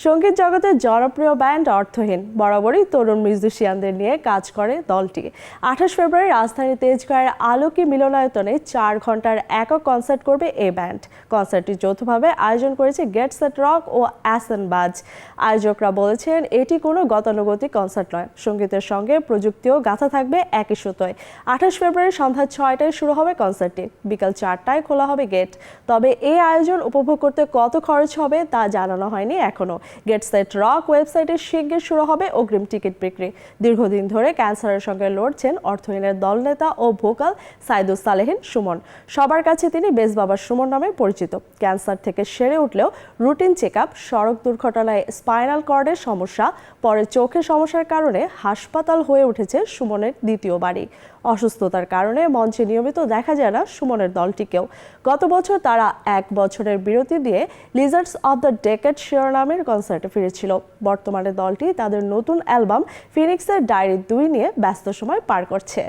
সঙ্গীত জগতের জনপ্রিয় ব্যান্ড অর্থহীন বরাবরই তরুণ মিউজিশিয়ানদের নিয়ে কাজ করে দলটি। 28 ফেব্রুয়ারি রাজধানী তেজগাঁয়ের আলোকি মিলনায়তনে 4 ঘন্টার একক কনসার্ট করবে এই ব্যান্ড। কনসার্টটি যৌথভাবে আয়োজন করেছে গেট সেট রক ও অ্যাসেন বাজ। আয়োজকরা বলেছেন এটি কোনো গতানুগতিক কনসার্ট নয়, সঙ্গীতের সঙ্গে প্রযুক্তিও গাঁথা থাকবে একই সুতোয়। 28 ফেব্রুয়ারি সন্ধ্যা 6টায় শুরু হবে কনসার্টটি, বিকাল 4টায় খোলা হবে গেট। তবে এই আয়োজন উপভোগ করতে কত খরচ হবে তা জানানো হয়নি এখনো। গেট সেট রক ওয়েবসাইটে শিগগির শুরু হবে অগ্রিম টিকিট বিক্রি। দীর্ঘদিন ধরে ক্যান্সারের সঙ্গে লড়ছেন অর্থহীনের দলনেতা ও ভোকাল সাইদুস সালেহীন সুমন। সবার কাছে তিনি বেশ বাবা সুমন নামে পরিচিত। ক্যান্সার থেকে সেরে উঠলেও রুটিন চেকআপ, সড়ক দুর্ঘটনায় স্পাইনাল কর্ডের সমস্যা, পরে চোখের সমস্যার কারণে হাসপাতাল হয়ে উঠেছে সুমনের দ্বিতীয় বাড়ি। অসুস্থতার কারণে মঞ্চে নিয়মিত দেখা যায় না সুমনের দলটিকেও। গত বছর তারা 1 বছরের বিরতি দিয়ে লিজার্ডস অব দ্য ডেকেড শিরোনামের কনসার্টে ফিরেছিল। বর্তমানে দলটি তাদের নতুন অ্যালবাম ফিনিক্সের ডায়েরি 2 নিয়ে ব্যস্ত সময় পার করছে।